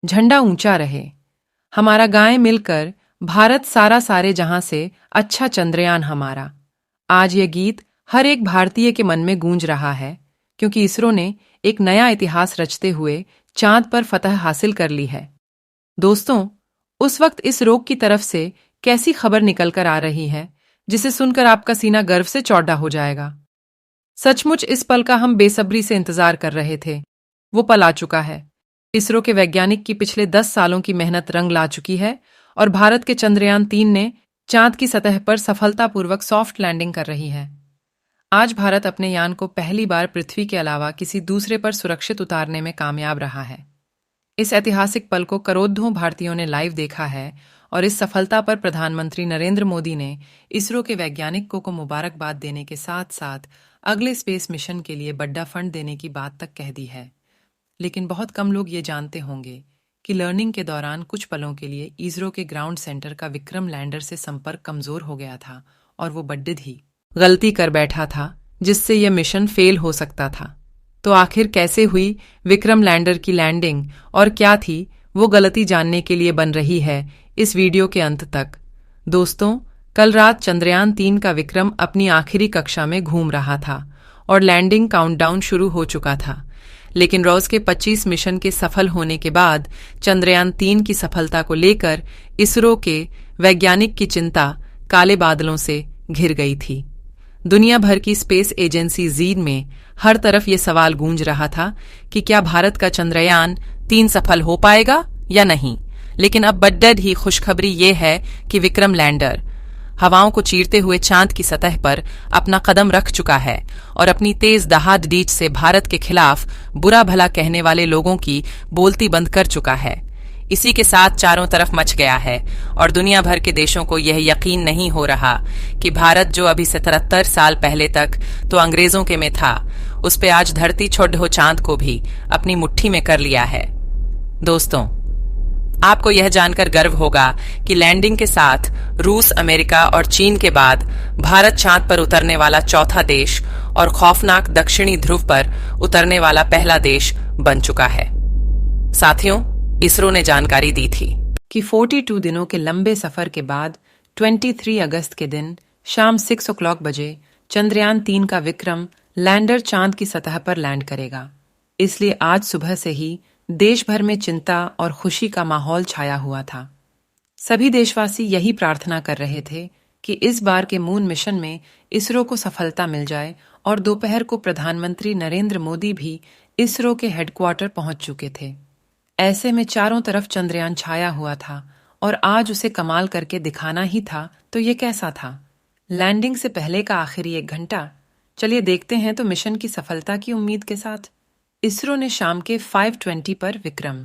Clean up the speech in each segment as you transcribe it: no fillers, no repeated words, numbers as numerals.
झंडा ऊंचा रहे, हमारा गाएं मिलकर, भारत सारा सारे जहां से, अच्छा चंद्रयान हमारा। आज ये गीत हर एक भारतीय के मन में गूंज रहा है, क्योंकि इसरो ने एक नया इतिहास रचते हुए चांद पर फतह हासिल कर ली है। दोस्तों, उस वक्त इस रोग की तरफ से कैसी खबर निकल कर आ रही है, जिसे सुनकर आपका सीना गर्व से चौड़ा हो जाएगा। सचमुच इस पल का हम बेसब्री से इंतजार कर रहे थे। वो पल आ चुका है। इसरो के वैज्ञानिक की पिछले 10 सालों की मेहनत रंग ला चुकी है और भारत के चंद्रयान 3 ने चांद की सतह पर सफलतापूर्वक सॉफ्ट लैंडिंग कर रही है। आज भारत अपने यान को पहली बार पृथ्वी के अलावा किसी दूसरे पर सुरक्षित उतारने में कामयाब रहा है। इस ऐतिहासिक पल को करोड़ों भारतीयों ने लाइव देखा है और इस सफलता पर प्रधानमंत्री नरेंद्र मोदी ने इसरो के वैज्ञानिकों को मुबारकबाद देने के साथ साथ अगले स्पेस मिशन के लिए बड़ा फंड देने की बात तक कह दी है। लेकिन बहुत कम लोग ये जानते होंगे कि लर्निंग के दौरान कुछ पलों के लिए इसरो के ग्राउंड सेंटर का विक्रम लैंडर से संपर्क कमजोर हो गया था और वो बड्डिद ही गलती कर बैठा था, जिससे यह मिशन फेल हो सकता था। तो आखिर कैसे हुई विक्रम लैंडर की लैंडिंग और क्या थी वो गलती, जानने के लिए बन रही है इस वीडियो के अंत तक। दोस्तों, कल रात चंद्रयान 3 का विक्रम अपनी आखिरी कक्षा में घूम रहा था और लैंडिंग काउंटडाउन शुरू हो चुका था। लेकिन रोज के 25 मिशन के सफल होने के बाद चंद्रयान 3 की सफलता को लेकर इसरो के वैज्ञानिक की चिंता काले बादलों से घिर गई थी। दुनिया भर की स्पेस एजेंसी जीन में हर तरफ ये सवाल गूंज रहा था कि क्या भारत का चंद्रयान 3 सफल हो पाएगा या नहीं। लेकिन अब बड्डड ही खुशखबरी ये है कि विक्रम लैंडर हवाओं को चीरते हुए चांद की सतह पर अपना कदम रख चुका है और अपनी तेज दहाड़ डीच से भारत के खिलाफ बुरा भला कहने वाले लोगों की बोलती बंद कर चुका है। इसी के साथ चारों तरफ मच गया है और दुनिया भर के देशों को यह यकीन नहीं हो रहा कि भारत, जो अभी से 73 साल पहले तक तो अंग्रेजों के में था, उस पे आज धरती छोड़ चांद को भी अपनी मुट्ठी में कर लिया है। दोस्तों, आपको यह जानकर गर्व होगा कि लैंडिंग के साथ रूस, अमेरिका और चीन के बाद भारत चांद पर उतरने वाला चौथा देश और खौफनाक दक्षिणी ध्रुव पर उतरने वाला पहला देश बन चुका है। साथियों, इसरो ने जानकारी दी थी कि 42 दिनों के लंबे सफर के बाद 23 अगस्त के दिन शाम 6 o'clock बजे चंद्रयान 3 का विक्रम लैंडर चांद की सतह पर लैंड करेगा। इसलिए आज सुबह से ही देश भर में चिंता और खुशी का माहौल छाया हुआ था। सभी देशवासी यही प्रार्थना कर रहे थे कि इस बार के मून मिशन में इसरो को सफलता मिल जाए और दोपहर को प्रधानमंत्री नरेंद्र मोदी भी इसरो के हेडक्वार्टर पहुंच चुके थे। ऐसे में चारों तरफ चंद्रयान छाया हुआ था और आज उसे कमाल करके दिखाना ही था। तो ये कैसा था? लैंडिंग से पहले का आखिरी 1 घंटा। चलिए देखते हैं तो मिशन की सफलता की उम्मीद के साथ इसरो ने शाम के 5:20 पर विक्रम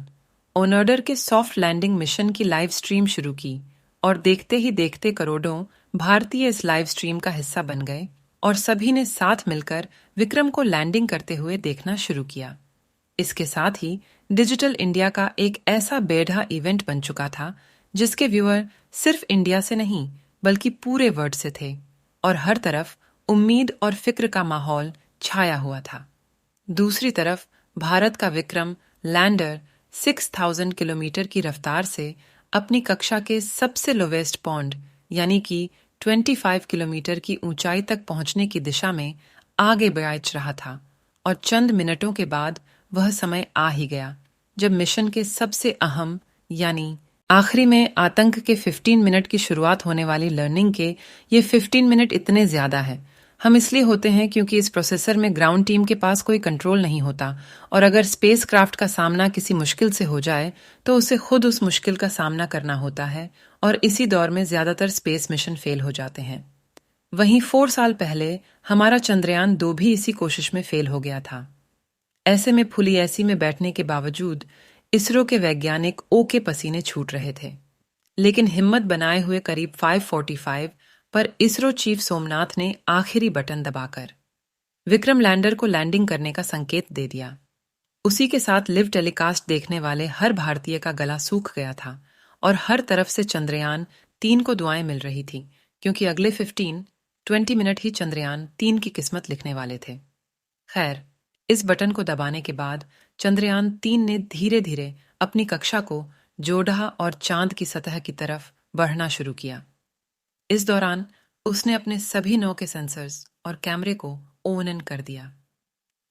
ऑर्डर के सॉफ्ट लैंडिंग मिशन की लाइव स्ट्रीम शुरू की और देखते ही देखते करोड़ों भारतीय इस लाइव स्ट्रीम का हिस्सा बन गए और सभी ने साथ मिलकर विक्रम को लैंडिंग करते हुए देखना शुरू किया। इसके साथ ही डिजिटल इंडिया का एक ऐसा बेढ़ा इवेंट बन चुका था जिसके व्यूअर सिर्फ इंडिया से नहीं बल्कि पूरे वर्ल्ड से थे और हर तरफ उम्मीद और फिक्र का माहौल छाया हुआ था। दूसरी तरफ भारत का विक्रम लैंडर 6000 किलोमीटर की रफ्तार से अपनी कक्षा के सबसे लोवेस्ट पॉइंट यानी कि 25 किलोमीटर की ऊंचाई तक पहुंचने की दिशा में आगे बढ़ रहा था और चंद मिनटों के बाद वह समय आ ही गया जब मिशन के सबसे अहम यानी आखिरी में आतंक के 15 मिनट की शुरुआत होने वाली लर्निंग के ये 15 मिनट इतने ज्यादा है। हम इसलिए होते हैं क्योंकि इस प्रोसेसर में ग्राउंड टीम के पास कोई कंट्रोल नहीं होता और अगर स्पेस क्राफ्ट का सामना किसी मुश्किल से हो जाए तो उसे खुद उस मुश्किल का सामना करना होता है और इसी दौर में ज्यादातर स्पेस मिशन फेल हो जाते हैं। वहीं 4 साल पहले हमारा चंद्रयान 2 भी इसी कोशिश में फेल हो गया था। ऐसे में फुली ऐसी में बैठने के बावजूद इसरो के वैज्ञानिक ओ के पसीने छूट रहे थे, लेकिन हिम्मत बनाए हुए करीब 5:45 पर इसरो चीफ सोमनाथ ने आखिरी बटन दबाकर विक्रम लैंडर को लैंडिंग करने का संकेत दे दिया। उसी के साथ लिव टेलीकास्ट देखने वाले हर भारतीय का गला सूख गया था और हर तरफ से चंद्रयान 3 को दुआएं मिल रही थी क्योंकि अगले 15-20 मिनट ही चंद्रयान 3 की किस्मत लिखने वाले थे। खैर, इस बटन को दबाने के बाद चंद्रयान 3 ने धीरे धीरे अपनी कक्षा को जोड़ा और चांद की सतह की तरफ बढ़ना शुरू किया। इस दौरान उसने अपने सभी 9 के सेंसर्स और कैमरे को ऑन कर दिया।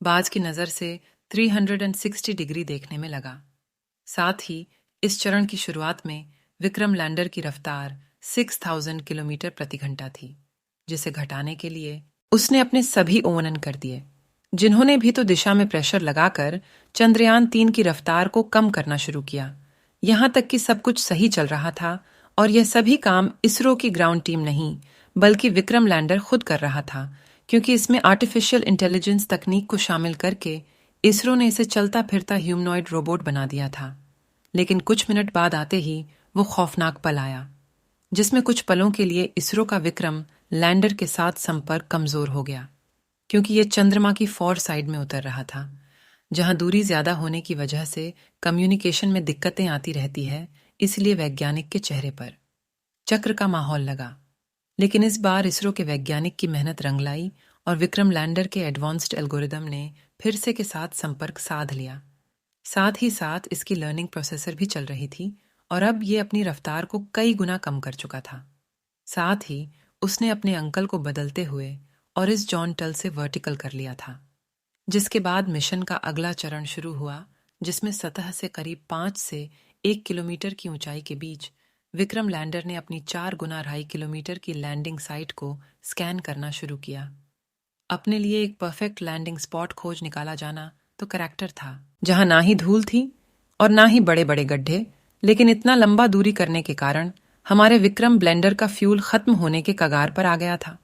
बाज की नज़र से 360 डिग्री देखने में लगा। साथ ही इस चरण की शुरुआत में विक्रम लैंडर की रफ्तार 6000 किलोमीटर प्रति घंटा थी, जिसे घटाने के लिए उसने अपने सभी ओवन कर दिए, जिन्होंने भी तो दिशा में प्रेशर लगाकर चंद्रयान 3 की रफ्तार को कम करना शुरू किया। यहां तक कि सब कुछ सही चल रहा था और यह सभी काम इसरो की ग्राउंड टीम नहीं बल्कि विक्रम लैंडर खुद कर रहा था, क्योंकि इसमें आर्टिफिशियल इंटेलिजेंस तकनीक को शामिल करके इसरो ने इसे चलता फिरता ह्यूमनॉइड रोबोट बना दिया था। लेकिन कुछ मिनट बाद आते ही वो खौफनाक पल आया, जिसमें कुछ पलों के लिए इसरो का विक्रम लैंडर के साथ संपर्क कमजोर हो गया, क्योंकि यह चंद्रमा की फॉर साइड में उतर रहा था, जहां दूरी ज्यादा होने की वजह से कम्युनिकेशन में दिक्कतें आती रहती है। इसलिए वैज्ञानिक के चेहरे पर चक्र का माहौल लगा। लेकिन इस बार इसरो के वैज्ञानिक की मेहनत रंग लाई और विक्रम लैंडर के एडवांस्ड एल्गोरिदम ने फिर से के साथ संपर्क साध लिया। साथ ही साथ इसकी लर्निंग प्रोसेसर भी चल रही थी और अब ये अपनी रफ्तार को कई गुना कम कर चुका था। साथ ही उसने अपने अंकल को बदलते हुए और इस जॉन टल से वर्टिकल कर लिया था, जिसके बाद मिशन का अगला चरण शुरू हुआ, जिसमें सतह से करीब 5 से 1 किलोमीटर की ऊंचाई के बीच विक्रम लैंडर ने अपनी 4 गुना 2.5 किलोमीटर की लैंडिंग साइट को स्कैन करना शुरू किया। अपने लिए एक परफेक्ट लैंडिंग स्पॉट खोज निकाला जाना तो करैक्टर था, जहां ना ही धूल थी और ना ही बड़े बड़े गड्ढे। लेकिन इतना लंबा दूरी करने के कारण हमारे विक्रम ब्लेंडर का फ्यूल खत्म होने के कगार पर आ गया था।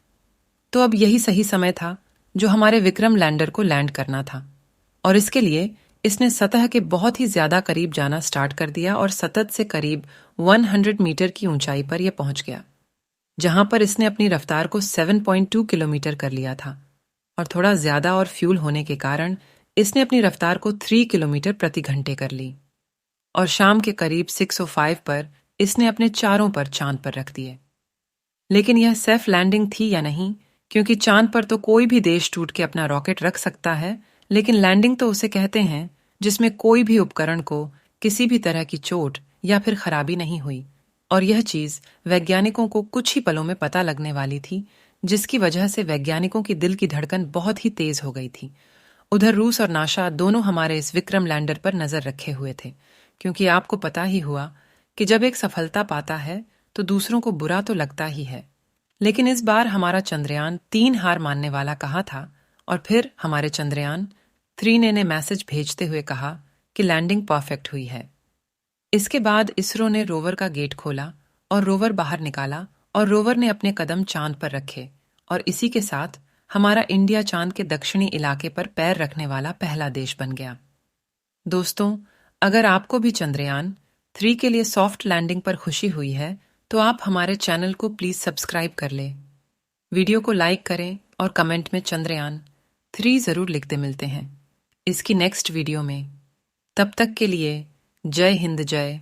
तो अब यही सही समय था जो हमारे विक्रम लैंडर को लैंड करना था, और इसके लिए इसने सतह के बहुत ही ज्यादा करीब जाना स्टार्ट कर दिया और सतत से करीब 100 मीटर की ऊंचाई पर यह पहुंच गया, जहां पर इसने अपनी रफ्तार को 7.2 किलोमीटर कर लिया था, और थोड़ा ज्यादा और फ्यूल होने के कारण इसने अपनी रफ्तार को 3 किलोमीटर प्रति घंटे कर ली। और शाम के करीब 6:05 पर इसने अपने चारों पर चांद पर रख दिए। लेकिन यह सेफ लैंडिंग थी या नहीं, क्योंकि चांद पर तो कोई भी देश टूट के अपना रॉकेट रख सकता है, लेकिन लैंडिंग तो उसे कहते हैं जिसमें कोई भी उपकरण को किसी भी तरह की चोट या फिर खराबी नहीं हुई। और यह चीज वैज्ञानिकों को कुछ ही पलों में पता लगने वाली थी, जिसकी वजह से वैज्ञानिकों की दिल की धड़कन बहुत ही तेज हो गई थी। उधर रूस और नासा दोनों हमारे इस विक्रम लैंडर पर नजर रखे हुए थे, क्योंकि आपको पता ही हुआ कि जब एक सफलता पाता है तो दूसरों को बुरा तो लगता ही है। लेकिन इस बार हमारा चंद्रयान 3 हार मानने वाला कहा था, और फिर हमारे चंद्रयान 3 ने मैसेज भेजते हुए कहा कि लैंडिंग परफेक्ट हुई है। इसके बाद इसरो ने रोवर का गेट खोला और रोवर बाहर निकाला, और रोवर ने अपने कदम चांद पर रखे, और इसी के साथ हमारा इंडिया चांद के दक्षिणी इलाके पर पैर रखने वाला पहला देश बन गया। दोस्तों, अगर आपको भी चंद्रयान 3 के लिए सॉफ्ट लैंडिंग पर खुशी हुई है तो आप हमारे चैनल को प्लीज सब्सक्राइब कर ले, वीडियो को लाइक करें और कमेंट में चंद्रयान 3 जरूर लिखते। मिलते हैं इसकी नेक्स्ट वीडियो में। तब तक के लिए जय हिंद, जय